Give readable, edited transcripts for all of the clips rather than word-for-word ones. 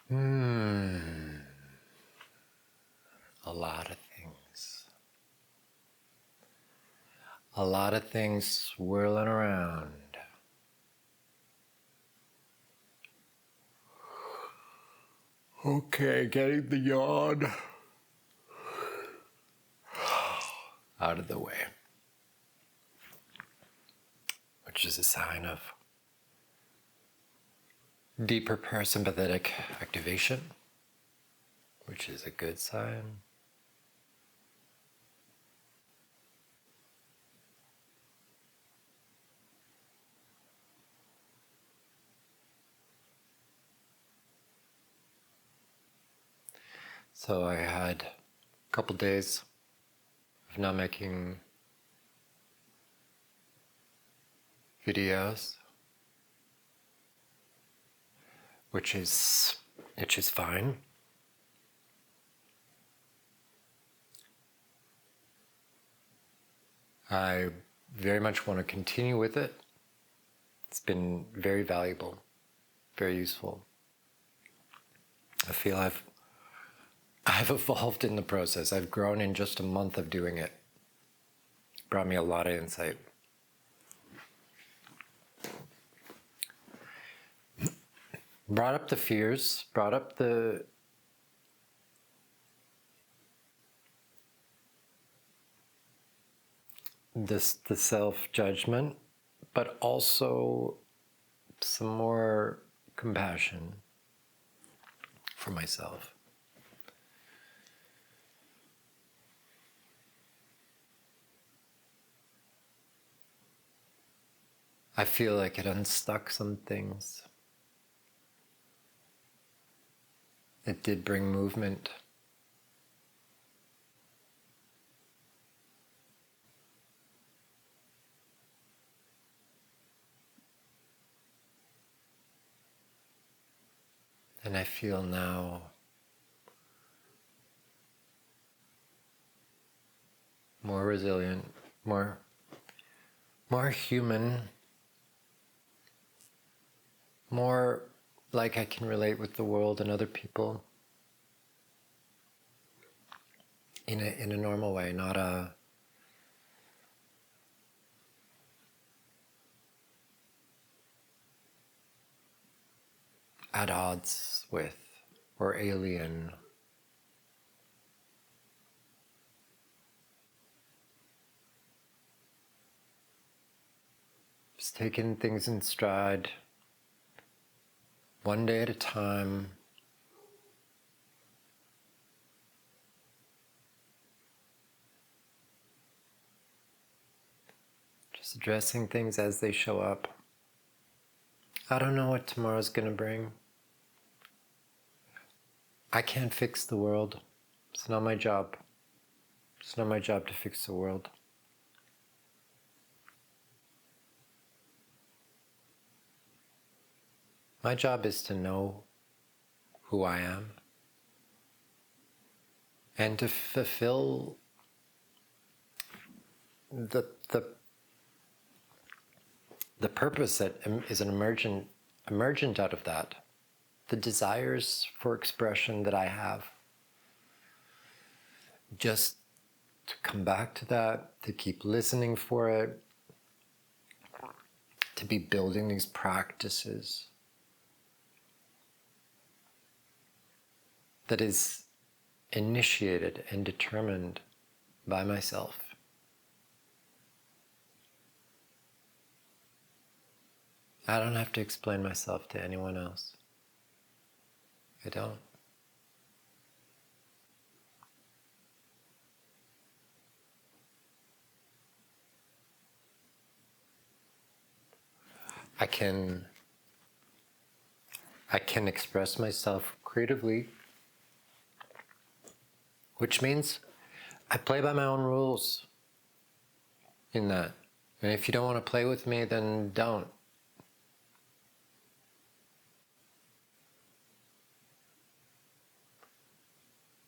Hmm. A lot of things. A lot of things swirling around. Okay, getting the yawn out of the way, which is a sign of deeper parasympathetic activation, which is a good sign. So I had a couple days of not making videos, which is fine. I very much want to continue with it. It's been very valuable, very useful. I feel I've evolved in the process. I've grown in just a month of doing it. Brought me a lot of insight. Brought up the fears, brought up the self-judgment, but also some more compassion for myself. I feel like it unstuck some things. It did bring movement. And I feel now more resilient, more human, more like I can relate with the world and other people in a normal way, not at odds with or alien. Just taking things in stride, one day at a time. Just addressing things as they show up. I don't know what tomorrow's going to bring. I can't fix the world. It's not my job. It's not my job to fix the world. My job is to know who I am and to fulfill the purpose that is an emergent out of that, the desires for expression that I have. Just to come back to that, to keep listening for it, to be building these practices that is initiated and determined by myself. I don't have to explain myself to anyone else. I don't. I can express myself creatively, which means I play by my own rules in that. And if you don't want to play with me, then don't.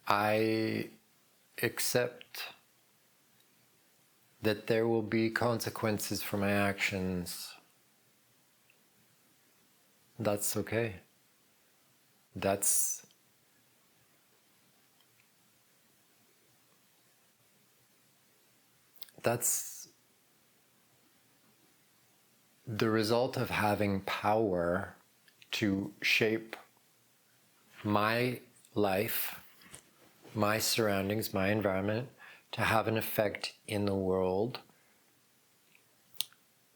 I accept that there will be consequences for my actions. That's okay. That's the result of having power to shape my life, my surroundings, my environment, to have an effect in the world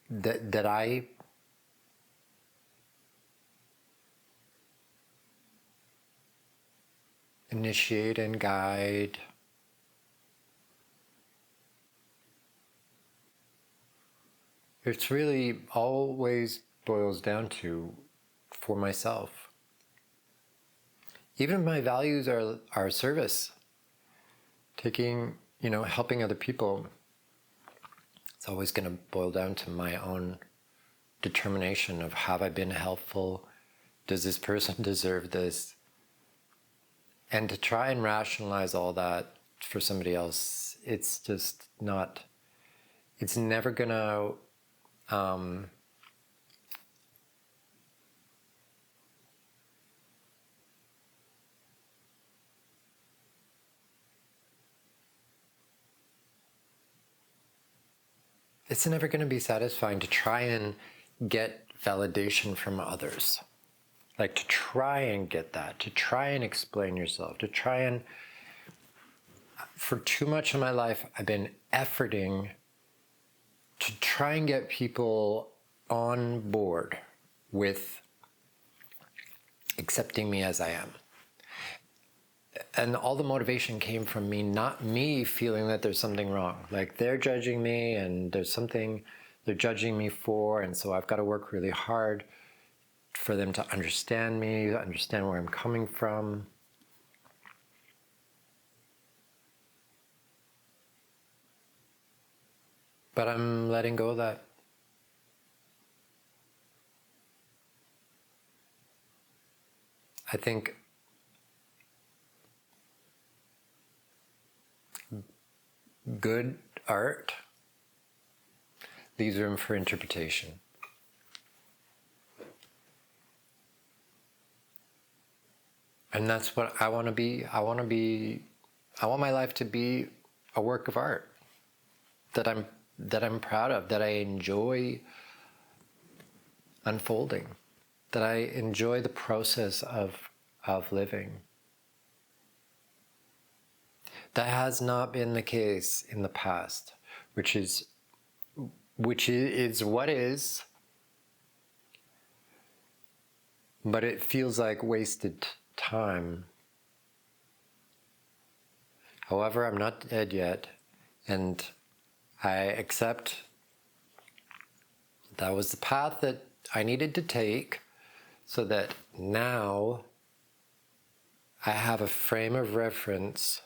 that I initiate and guide. It's really always boils down to for myself. Even my values are service. Taking, helping other people. It's always going to boil down to my own determination of, have I been helpful? Does this person deserve this? And to try and rationalize all that for somebody else, it's just not, it's never going to it's never going to be satisfying to try and get validation from others. Like to try and get that, to try and explain yourself, to try and, for too much of my life, I've been efforting to try and get people on board with accepting me as I am. And all the motivation came from me, not me feeling that there's something wrong. Like they're judging me and there's something they're judging me for, and so I've got to work really hard for them to understand me, understand where I'm coming from. But I'm letting go of that. I think good art leaves room for interpretation. And that's what I want to be. I want my life to be a work of art that I'm proud of, that I enjoy unfolding, that I enjoy the process of living. That has not been the case in the past, which is what is, but it feels like wasted time. However, I'm not dead yet, and I accept that was the path that I needed to take, so that now I have a frame of reference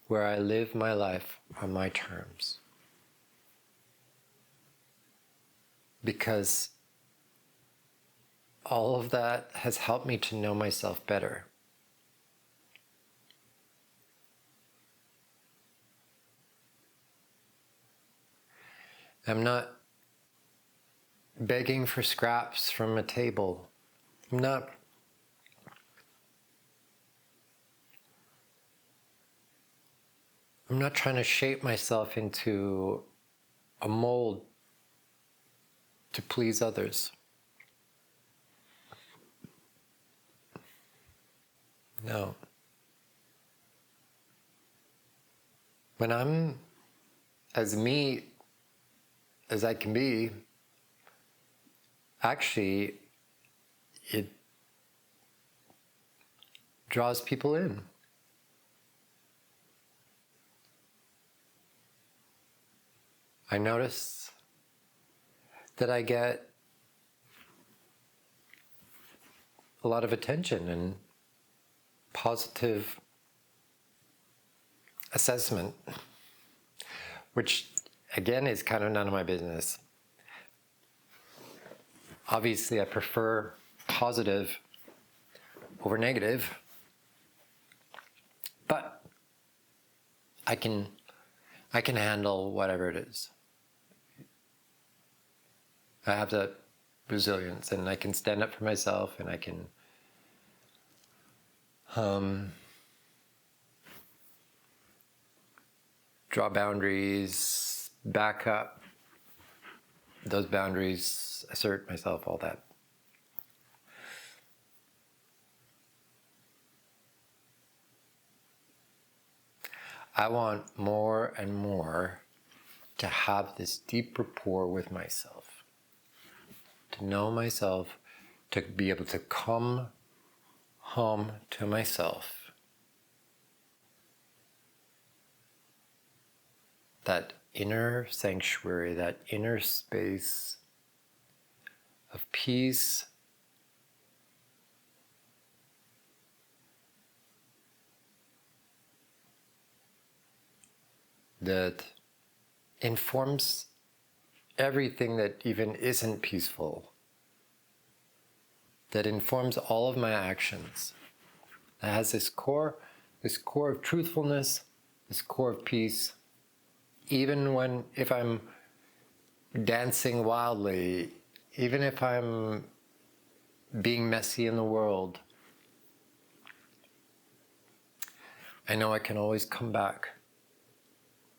where I live my life on my terms. Because all of that has helped me to know myself better. I'm not begging for scraps from a table. I'm not trying to shape myself into a mold to please others. No. When I'm as me as I can be, actually, it draws people in. I notice that I get a lot of attention and positive assessment, which again is kind of none of my business. Obviously, I prefer positive over negative, but I can handle whatever it is. I have that resilience, and I can stand up for myself, and I can Draw boundaries, back up those boundaries, assert myself, all that. I want more and more to have this deep rapport with myself, to know myself, to be able to come home to myself. That inner sanctuary, that inner space of peace, that informs everything that even isn't peaceful, that informs all of my actions, that has this core of truthfulness, this core of peace, even if I'm dancing wildly, even if I'm being messy in the world, I know I can always come back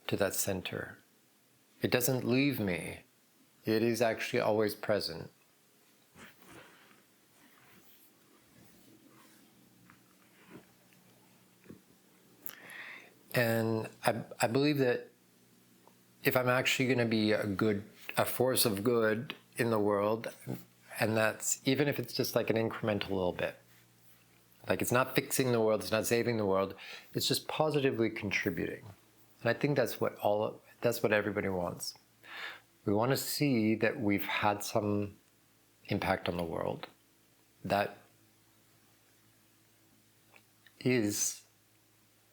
to that center. It doesn't leave me. It is actually always present. And I believe that if I'm actually going to be a force of good in the world, and that's even if it's just like an incremental little bit, like it's not fixing the world, it's not saving the world, it's just positively contributing. And I think that's what everybody wants. We want to see that we've had some impact on the world. That is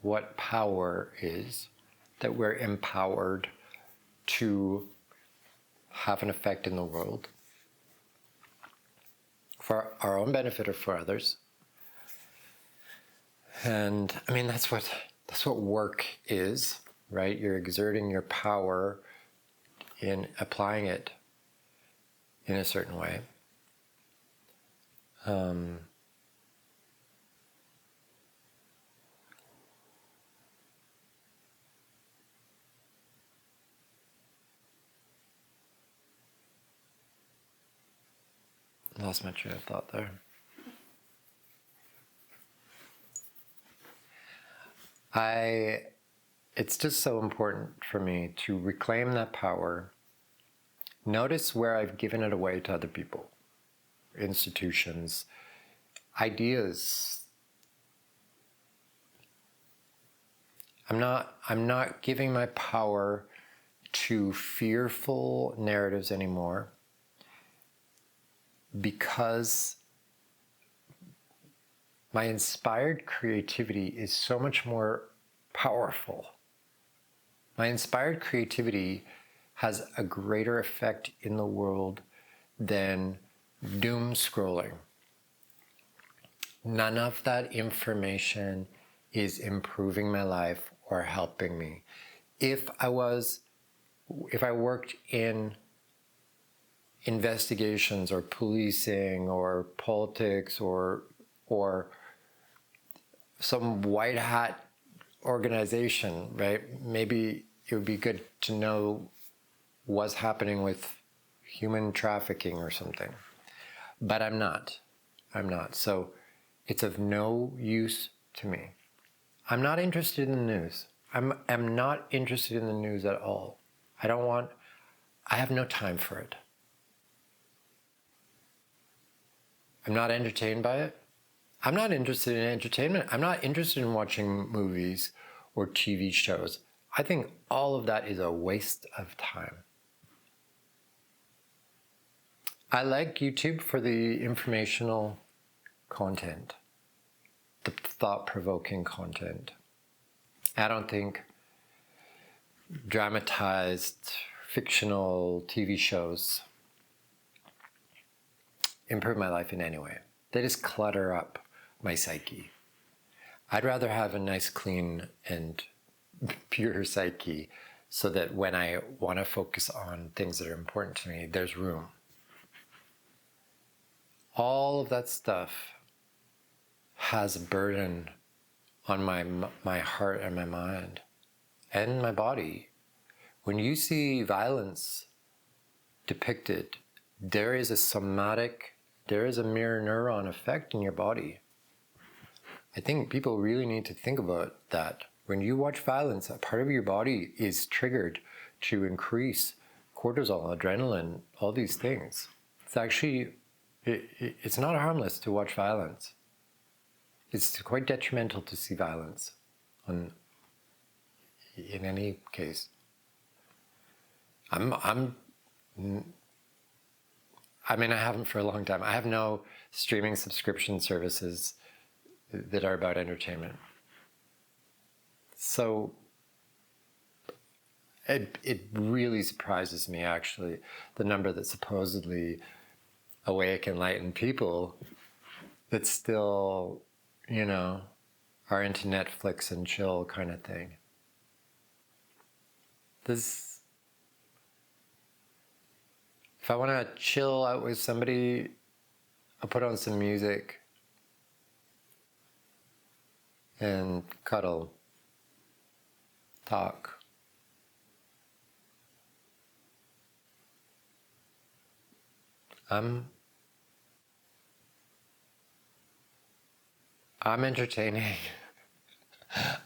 what power is, that we're empowered to have an effect in the world for our own benefit or for others. And I mean, that's what work is, right? You're exerting your power in applying it in a certain way. Lost my train of thought there. It's just so important for me to reclaim that power. Notice where I've given it away to other people, institutions, ideas. I'm not giving my power to fearful narratives anymore, because my inspired creativity is so much more powerful. My inspired creativity has a greater effect in the world than doom scrolling. None of that information is improving my life or helping me. If I worked in investigations or policing or politics or some white hat organization, right? Maybe it would be good to know what's happening with human trafficking or something. But I'm not. So it's of no use to me. I'm not interested in the news. I'm not interested in the news at all. I have no time for it. I'm not entertained by it. I'm not interested in entertainment. I'm not interested in watching movies or TV shows. I think all of that is a waste of time. I like YouTube for the informational content, the thought-provoking content. I don't think dramatized, fictional TV shows improve my life in any way. They just clutter up my psyche. I'd rather have a nice, clean, and pure psyche so that when I want to focus on things that are important to me, there's room. All of that stuff has a burden on my heart and my mind and my body. When you see violence depicted, there is a mirror neuron effect in your body. I think people really need to think about that. When you watch violence, a part of your body is triggered to increase cortisol, adrenaline, all these things. It's actually, it's not harmless to watch violence. It's quite detrimental to see violence in any case. I haven't for a long time. I have no streaming subscription services that are about entertainment. So it really surprises me, actually, the number that supposedly awake, enlightened people that still, are into Netflix and chill kind of thing. If I want to chill out with somebody, I'll put on some music and cuddle, talk. I'm entertaining.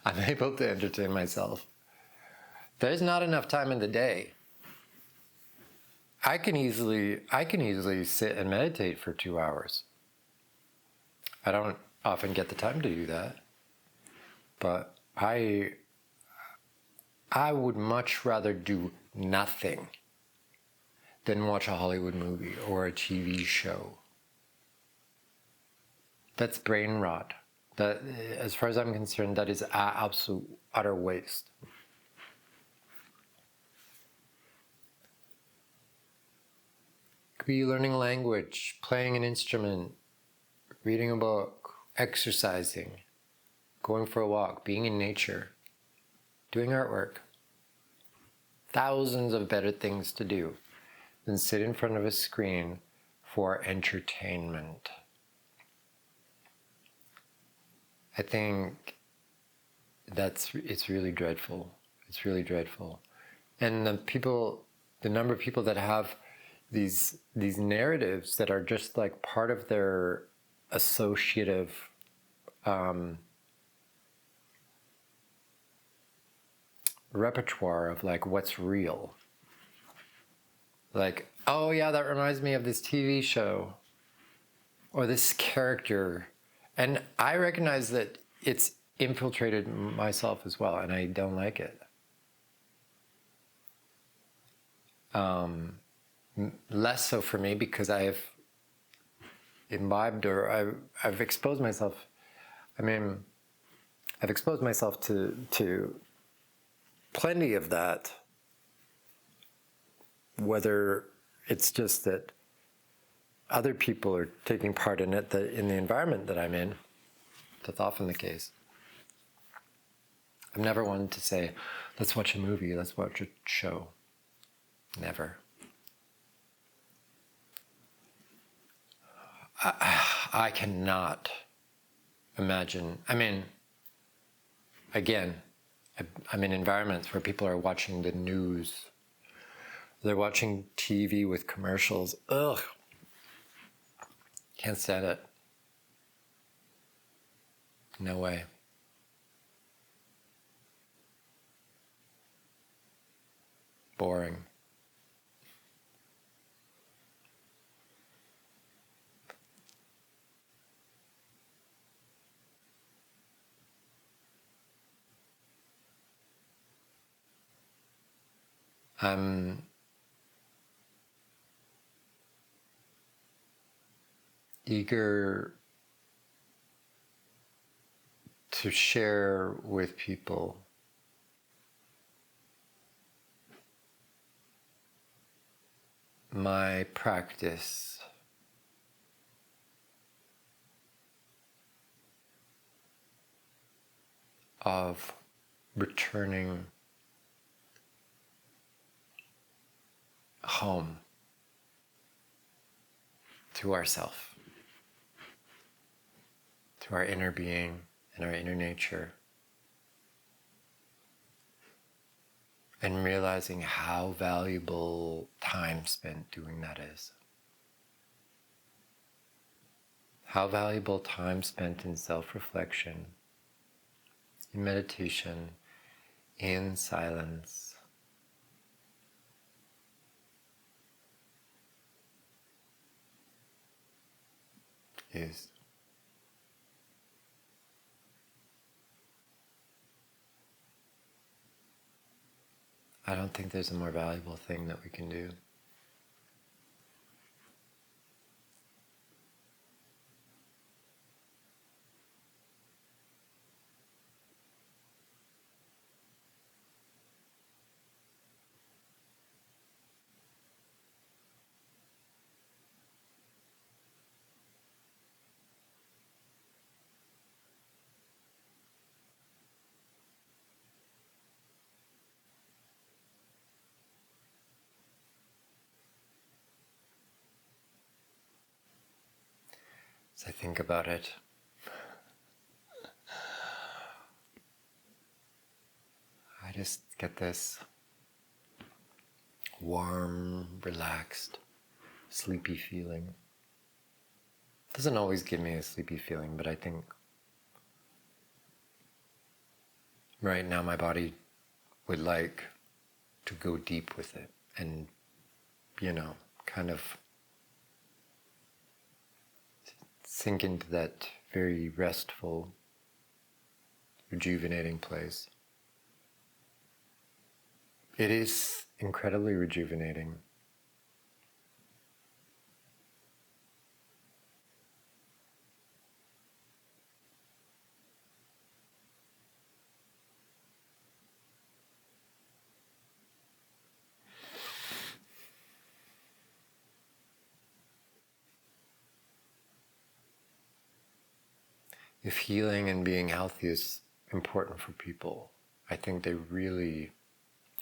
I'm able to entertain myself. There's not enough time in the day. I can easily sit and meditate for 2 hours. I don't often get the time to do that, but I would much rather do nothing than watch a Hollywood movie or a TV show. That's brain rot. That, as far as I'm concerned, that is absolute utter waste. Could be learning a language, playing an instrument, reading a book, exercising, going for a walk, being in nature, doing artwork. Thousands of better things to do than sit in front of a screen for entertainment. I think it's really dreadful. It's really dreadful. And the number of people that have these narratives that are just like part of their associative repertoire of like what's real. Like, oh yeah, that reminds me of this TV show or this character. And I recognize that it's infiltrated myself as well, and I don't like it. Less so for me because I have imbibed or I've exposed myself. I've exposed myself to plenty of that. Whether it's just that other people are taking part in it, in the environment that I'm in, that's often the case. I've never wanted to say, let's watch a movie, let's watch a show. Never. I cannot imagine. Again, I'm in environments where people are watching the news. They're watching TV with commercials. Ugh. Can't stand it. No way. Boring. I'm eager to share with people my practice of returning home to to our inner being and our inner nature, and realizing how valuable time spent doing that is. How valuable time spent in self-reflection, in meditation, in silence is. I don't think there's a more valuable thing that we can do. As I think about it, I just get this warm, relaxed, sleepy feeling. It doesn't always give me a sleepy feeling, but I think right now my body would like to go deep with it and, kind of sink into that very restful, rejuvenating place. It is incredibly rejuvenating. If healing and being healthy is important for people, I think they really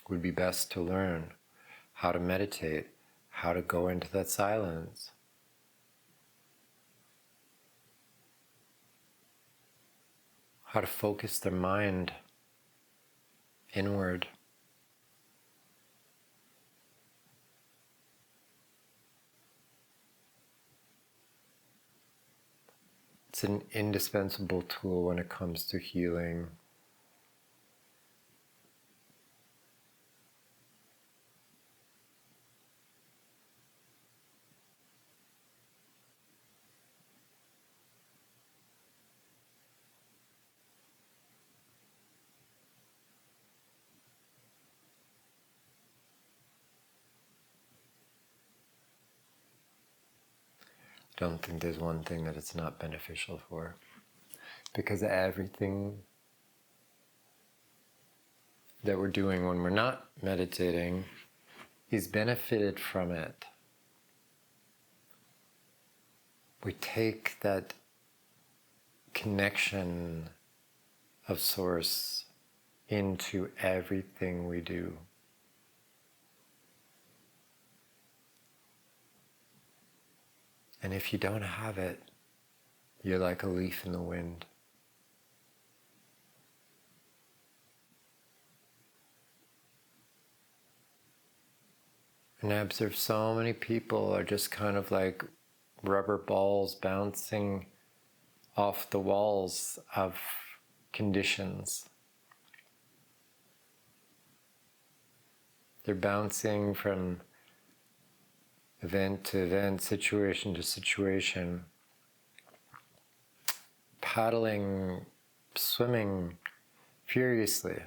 would be best to learn how to meditate, how to go into that silence. How to focus their mind inward. It's an indispensable tool when it comes to healing. I don't think there's one thing that it's not beneficial for, because everything that we're doing when we're not meditating is benefited from it. We take that connection of source into everything we do. And if you don't have it, you're like a leaf in the wind. And I observe so many people are just kind of like rubber balls bouncing off the walls of conditions. They're bouncing from event to event, situation to situation, paddling, swimming furiously.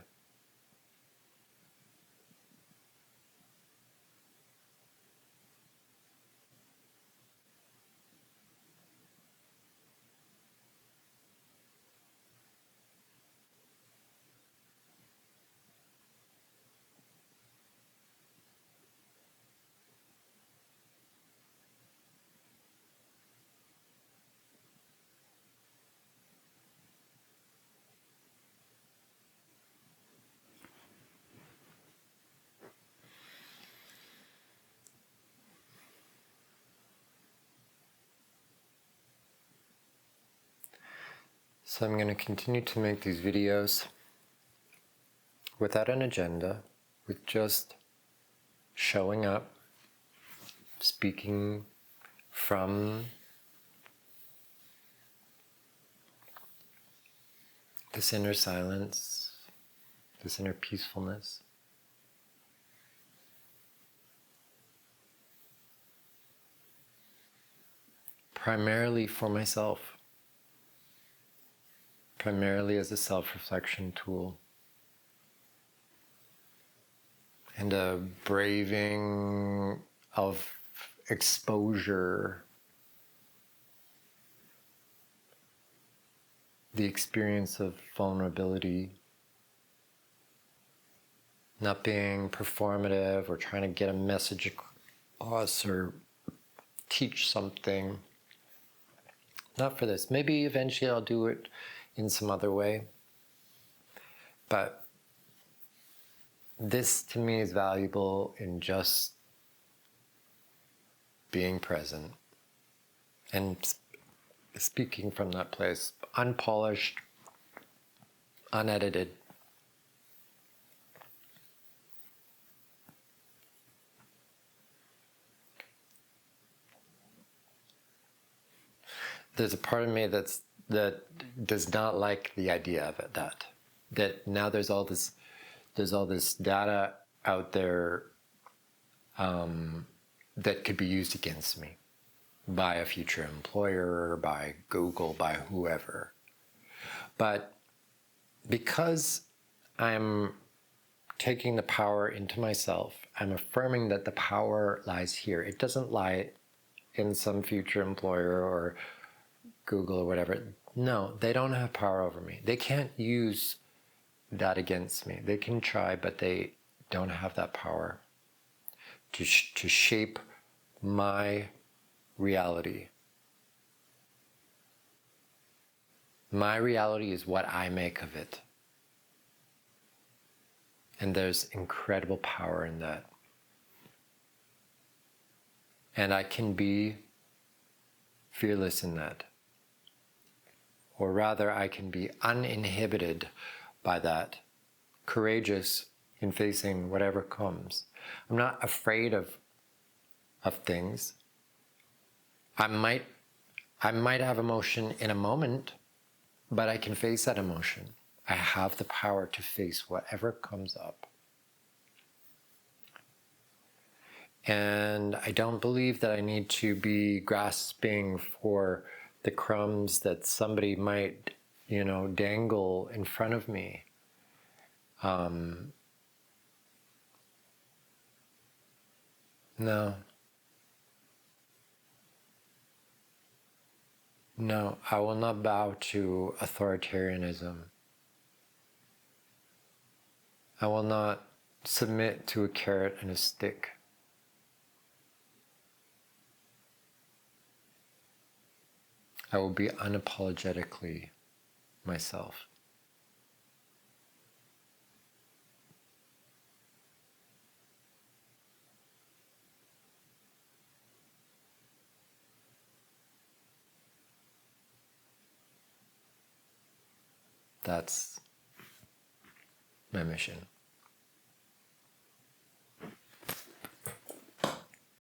So I'm going to continue to make these videos without an agenda, with just showing up, speaking from this inner silence, this inner peacefulness. Primarily for myself, primarily as a self-reflection tool and a braving of exposure, the experience of vulnerability, not being performative or trying to get a message across or teach something. Not for this. Maybe eventually I'll do it in some other way. But this to me is valuable in just being present and speaking from that place, unpolished, unedited. There's a part of me that does not like the idea of it, that now there's all this data out there that could be used against me by a future employer, by Google, by whoever. But because I'm taking the power into myself, I'm affirming that the power lies here. It doesn't lie in some future employer or Google or whatever. No, they don't have power over me. They can't use that against me. They can try, but they don't have that power to shape my reality. My reality is what I make of it. And there's incredible power in that. And I can be fearless in that. Or rather, I can be uninhibited by that, courageous in facing whatever comes. I'm not afraid of things. I might have emotion in a moment, but I can face that emotion. I have the power to face whatever comes up. And I don't believe that I need to be grasping for the crumbs that somebody might, dangle in front of me. No, I will not bow to authoritarianism. I will not submit to a carrot and a stick. I will be unapologetically myself. That's my mission.